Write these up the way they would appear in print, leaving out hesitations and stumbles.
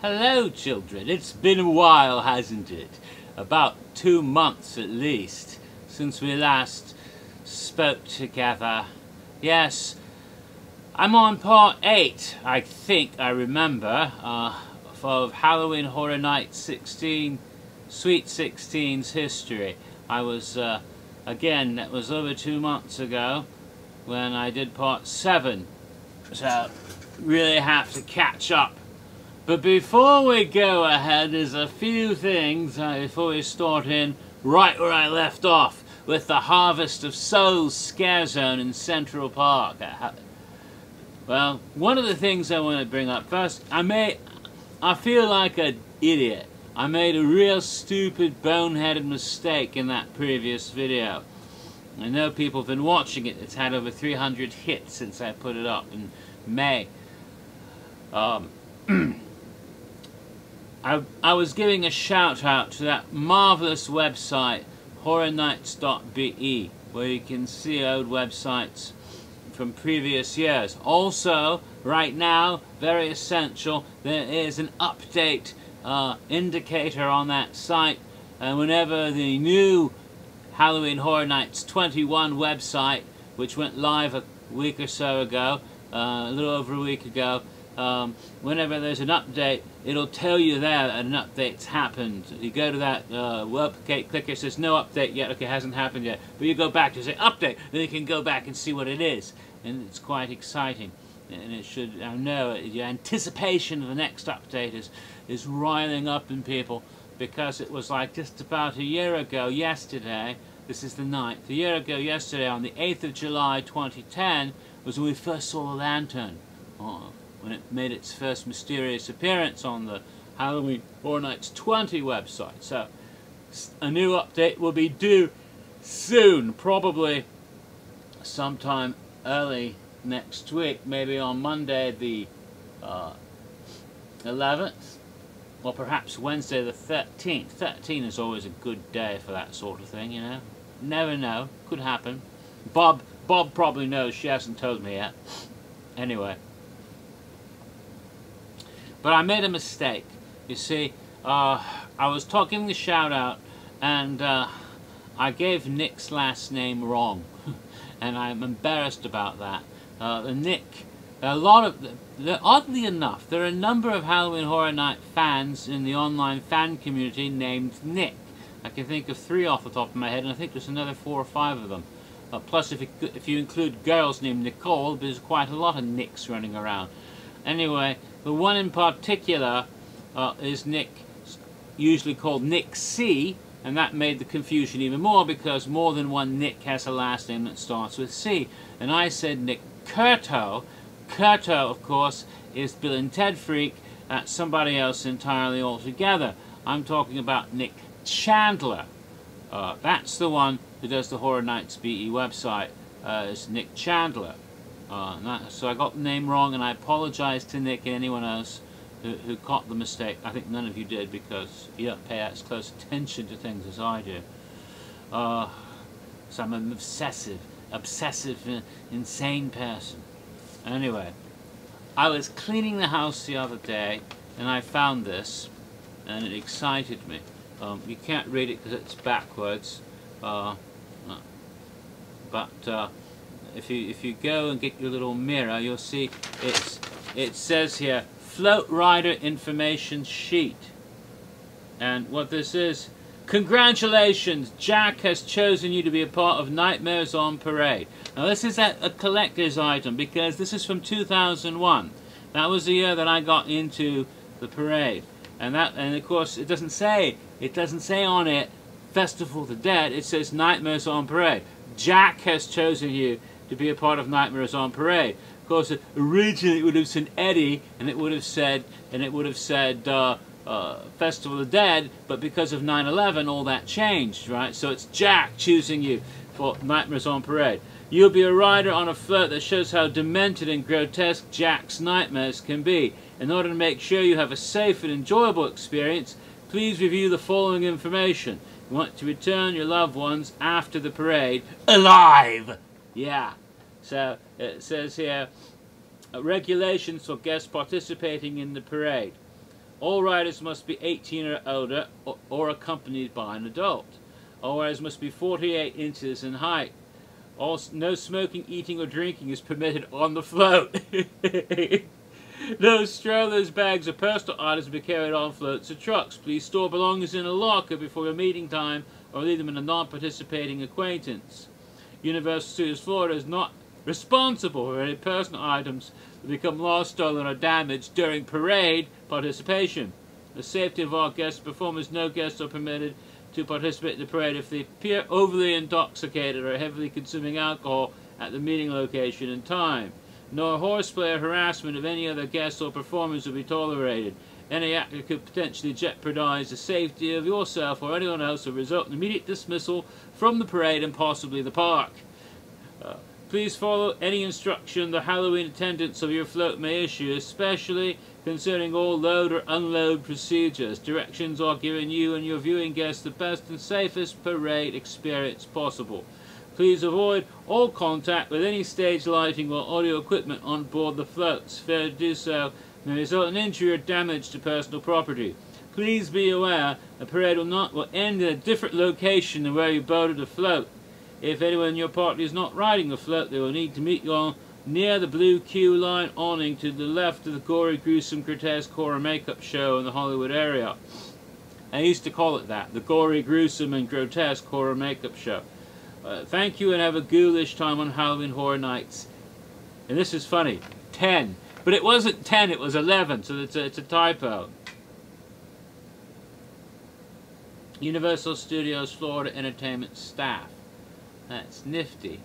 Hello, children. It's been a while, hasn't it? About 2 months at least since we last spoke together. Yes, I'm on part 8, I think I remember, of Halloween Horror Night 16, Sweet 16's history. I was, again, that was over 2 months ago when I did part 7. So, really have to catch up. But before we go ahead, there's a few things before we start in right where I left off with the Harvest of Souls scare zone in Central Park. Well, one of the things I want to bring up first, I feel like an idiot. I made a real stupid, boneheaded mistake in that previous video. I know people have been watching it. It's had over 300 hits since I put it up in May. I was giving a shout out to that marvelous website horrornights.be, where you can see old websites from previous years. Also, right now, very essential, there is an update indicator on that site, and whenever the new Halloween Horror Nights 21 website, which went live a week or so ago, a little over a week ago, whenever there's an update, it'll tell you there that an update's happened. You go to that clicker, it says no update yet, okay, hasn't happened yet. But you go back to say update, then you can go back and see what it is. And it's quite exciting. And it should, I know, your anticipation of the next update is riling up in people, because it was like just about a year ago yesterday, this is the 9th, a year ago yesterday on the 8th of July 2010 was when we first saw the lantern. When it made its first mysterious appearance on the Halloween Horror Nights 20 website. So, a new update will be due soon, probably sometime early next week, maybe on Monday the 11th, or perhaps Wednesday the 13th. 13 is always a good day for that sort of thing, you know. Never know, could happen. Bob probably knows, she hasn't told me yet. Anyway. But I made a mistake. You see, I was talking the shout out, and I gave Nick's last name wrong, and I'm embarrassed about that. Oddly enough, there are a number of Halloween Horror Night fans in the online fan community named Nick. I can think of 3 off the top of my head, and I think there's another 4 or 5 of them. Plus, if you include girls named Nicole, there's quite a lot of Nicks running around. Anyway, the one in particular is Nick, usually called Nick C, and that made the confusion even more because more than one Nick has a last name that starts with C. And I said Nick Curto. Curto, of course, is Bill and Ted Freak. That's somebody else entirely altogether. I'm talking about Nick Chandler. That's the one who does the Horror Nights BE website. Is Nick Chandler. So I got the name wrong, and I apologize to Nick and anyone else who caught the mistake. I think none of you did, because you don't pay as close attention to things as I do. So I'm an obsessive, insane person. Anyway, I was cleaning the house the other day, and I found this, and it excited me. You can't read it because it's backwards, if you go and get your little mirror, you'll see it says here, Float Rider Information Sheet. And what this is, congratulations, Jack has chosen you to be a part of Nightmares on Parade. Now this is a collector's item because this is from 2001. That was the year that I got into the parade. And of course it doesn't say on it Festival of the Dead, it says Nightmares on Parade. Jack has chosen you to be a part of Nightmares on Parade. Of course, originally it would have said Eddie, and it would have said Festival of the Dead, but because of 9/11, all that changed, right? So it's Jack choosing you for Nightmares on Parade. You'll be a rider on a float that shows how demented and grotesque Jack's nightmares can be. In order to make sure you have a safe and enjoyable experience, please review the following information. You want to return your loved ones after the parade alive. Yeah. So it says here, regulations for guests participating in the parade. All riders must be 18 or older or accompanied by an adult. All riders must be 48 inches in height. No smoking, eating, or drinking is permitted on the float. No strollers, bags, or personal items will be carried on floats or trucks. Please store belongings in a locker before your meeting time or leave them in a non-participating acquaintance. Universal Studios Florida is not responsible for any personal items that become lost, stolen, or damaged during parade participation. The safety of all guest performers, no guests are permitted to participate in the parade if they appear overly intoxicated or heavily consuming alcohol at the meeting location and time. No horseplay or harassment of any other guests or performers will be tolerated. Any act that could potentially jeopardize the safety of yourself or anyone else will result in immediate dismissal from the parade and possibly the park. Please follow any instruction the Halloween attendants of your float may issue, especially concerning all load or unload procedures. Directions are given you and your viewing guests the best and safest parade experience possible. Please avoid all contact with any stage lighting or audio equipment on board the floats. Failure to do so may result in injury or damage to personal property. Please be aware the parade will end in a different location than where you boarded the float. If anyone in your party is not riding the float, they will need to meet you near the blue queue line awning to the left of the gory, gruesome, grotesque horror makeup show in the Hollywood area. I used to call it that, the gory, gruesome, and grotesque horror makeup show. Thank you and have a ghoulish time on Halloween Horror Nights. And this is funny, 10. But it wasn't 10, it was 11, so it's a typo. Universal Studios Florida Entertainment staff. That's nifty.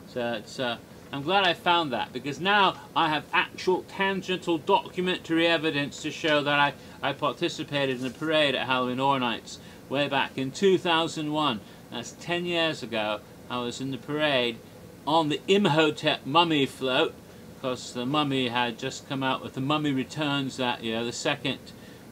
So it's, I'm glad I found that, because now I have actual tangential documentary evidence to show that I participated in a parade at Halloween Horror Nights way back in 2001. That's 10 years ago. I was in the parade on the Imhotep mummy float, because the mummy had just come out with the Mummy Returns that year, the second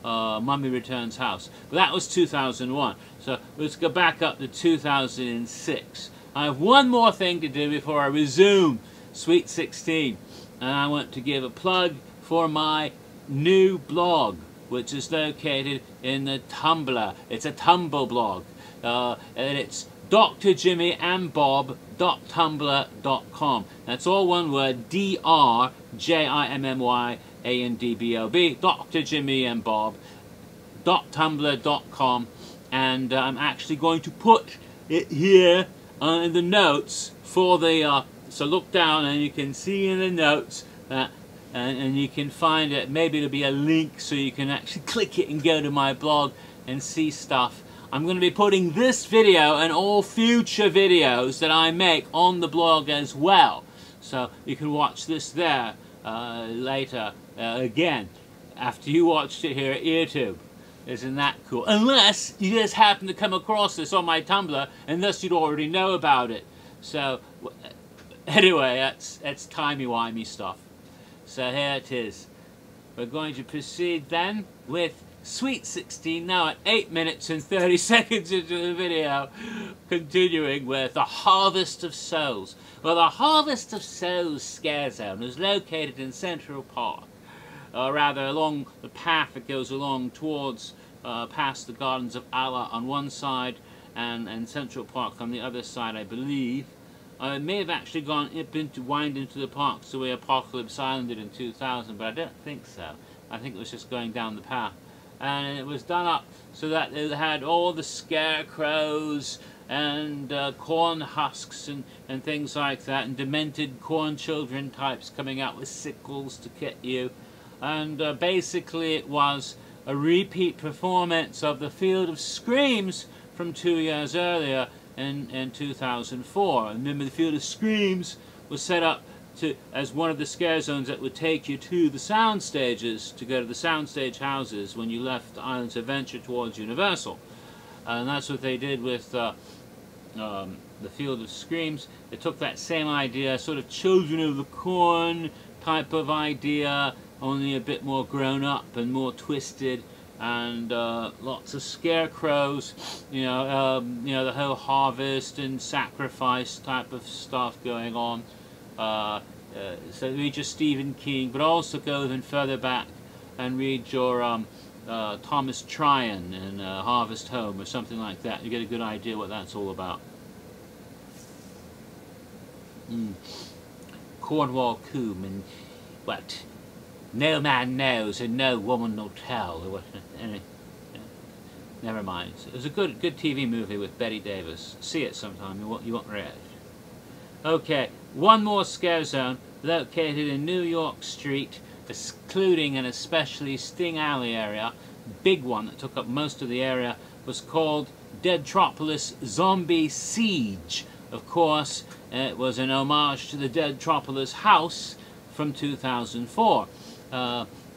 Mummy Returns house. But that was 2001. So let's go back up to 2006. I have one more thing to do before I resume Sweet 16. And I want to give a plug for my new blog, which is located in the Tumblr. It's a Tumblr blog. And it's drjimmyandbob.tumblr.com. That's all one word, drjimmyandbob, drjimmyandbob.tumblr.com. And I'm actually going to put it here in the notes for the, so look down and you can see in the notes that, and you can find it, maybe it'll be a link so you can actually click it and go to my blog and see stuff. I'm going to be putting this video and all future videos that I make on the blog as well. So you can watch this there later again after you watched it here at YouTube. Isn't that cool? Unless you just happen to come across this on my Tumblr, unless you'd already know about it. So anyway, that's timey-wimey stuff. So here it is. We're going to proceed then with Sweet 16 now at 8 minutes and 30 seconds into the video, continuing with the Harvest of Souls. Well, the Harvest of Souls scare zone is located in Central Park, or rather along the path that goes along towards past the Gardens of Allah on one side and Central Park on the other side, I believe. It may have actually gone wind into the parks the way Apocalypse Island did in 2000, but I don't think so. I think it was just going down the path. And it was done up so that it had all the scarecrows and corn husks and things like that, and demented corn children types coming out with sickles to get you. And basically it was a repeat performance of the Field of Screams from 2 years earlier in 2004. And remember, the Field of Screams was set up as one of the scare zones that would take you to the sound stages, to go to the soundstage houses when you left Islands Adventure towards Universal. And that's what they did with the Field of Screams. They took that same idea, sort of Children of the Corn type of idea, only a bit more grown up and more twisted, and lots of scarecrows, you know, the whole harvest and sacrifice type of stuff going on. So reach a Stephen King, but also go even further back and read your Thomas Tryon and Harvest Home or something like that. You get a good idea what that's all about. Cornwall Coombe and what? No man knows and no woman will tell. Never mind. It was a good TV movie with Betty Davis. See it sometime. You won't regret it. Okay, one more scare zone located in New York Street, excluding an especially Sting Alley area. Big one that took up most of the area was called Deadtropolis Zombie Siege. Of course, it was an homage to the Deadtropolis house from 2004,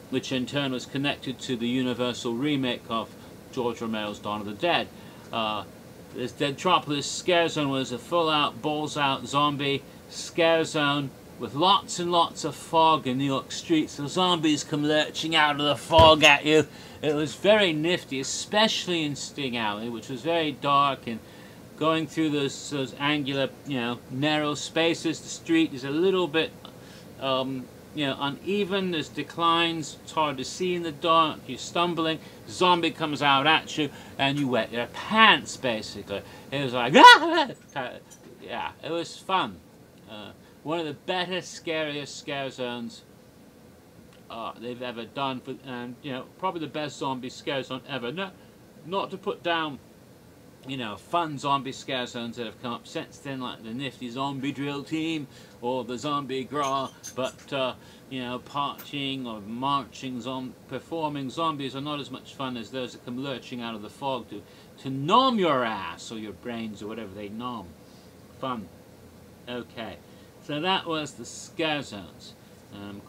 which in turn was connected to the Universal remake of George Romero's Dawn of the Dead. This Deadtropolis scare zone was a full-out, balls-out zombie scare zone with lots and lots of fog in New York streets. The zombies come lurching out of the fog at you. It was very nifty, especially in Sting Alley, which was very dark, and going through those angular, narrow spaces. The street is a little bit, uneven. There's declines. It's hard to see in the dark. You're stumbling. Zombie comes out at you, and you wet your pants. Basically, it was like, yeah, it was fun. One of the better, scariest scare zones they've ever done, and probably the best zombie scare zone ever. No, not to put down, fun zombie scare zones that have come up since then, like the nifty Zombie Drill Team or the Zombie Gra, but parching or marching, performing zombies are not as much fun as those that come lurching out of the fog to nom your ass or your brains or whatever they nom. Fun. Okay, so that was the scare zones.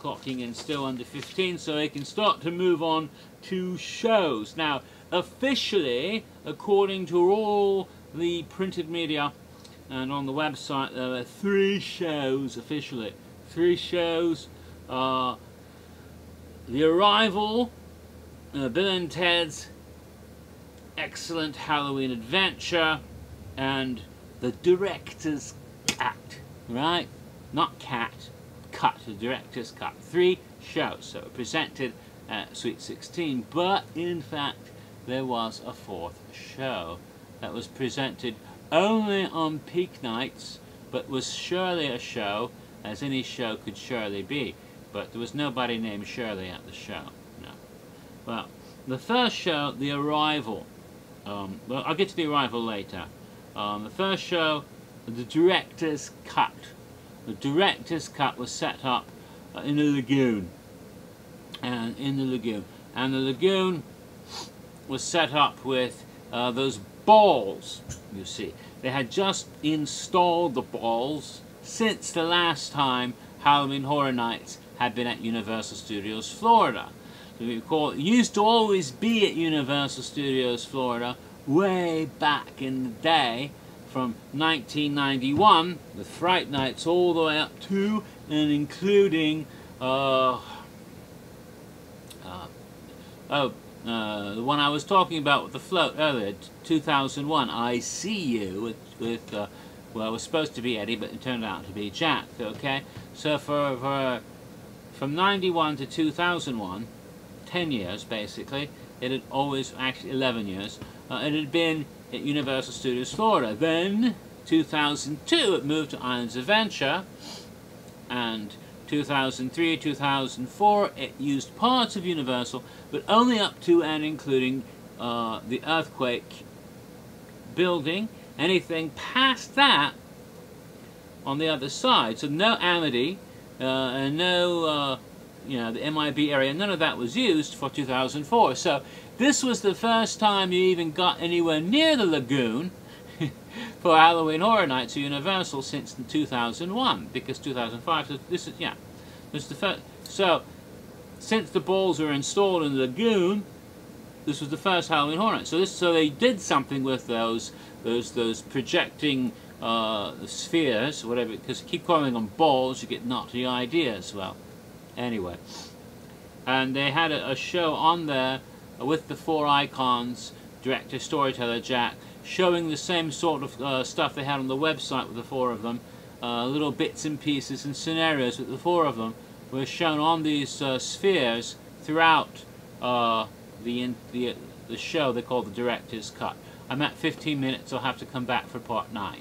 Clocking in still under 15, so we can start to move on to shows. Now, officially, according to all the printed media and on the website, there are 3 shows officially. 3 shows. The Arrival, Bill and Ted's Excellent Halloween Adventure, and the Director's Cut. Right? Not cat. Cut, the Director's Cut. 3 shows, so presented at Sweet 16, but in fact there was a 4th show that was presented only on peak nights, but was surely a show, as any show could surely be. But there was nobody named Shirley at the show. No. Well, the first show, The Arrival. Well, I'll get to The Arrival later. The first show, The Director's Cut. The Director's Cut was set up in the lagoon. And the lagoon was set up with those balls, you see. They had just installed the balls since the last time Halloween Horror Nights had been at Universal Studios Florida. So we recall, it used to always be at Universal Studios Florida way back in the day, from 1991 with Fright Nights all the way up to and including the one I was talking about with the float earlier, 2001, I See You, with well, it was supposed to be Eddie, but it turned out to be Jack, okay? So from 91 to 2001, 10 years basically, it had always, actually 11 years, it had been at Universal Studios Florida. Then, 2002, it moved to Islands Adventure, and 2003, 2004, it used parts of Universal, but only up to and including the Earthquake building. Anything past that, on the other side, so no Amity, and no, the MIB area, none of that was used for 2004. So this was the first time you even got anywhere near the lagoon for Halloween Horror Nights at Universal since 2001, because 2005, so this is, this is the first. So, since the balls were installed in the lagoon, this was the first Halloween Horror Nights. So they did something with those projecting spheres, whatever, because keep calling them balls, you get naughty ideas. Well, anyway. And they had a show on there with the 4 icons, director, storyteller, Jack, showing the same sort of stuff they had on the website with the 4 of them, little bits and pieces and scenarios with the 4 of them were shown on these spheres throughout the show they call the director's cut. I'm at 15 minutes, so I'll have to come back for part 9.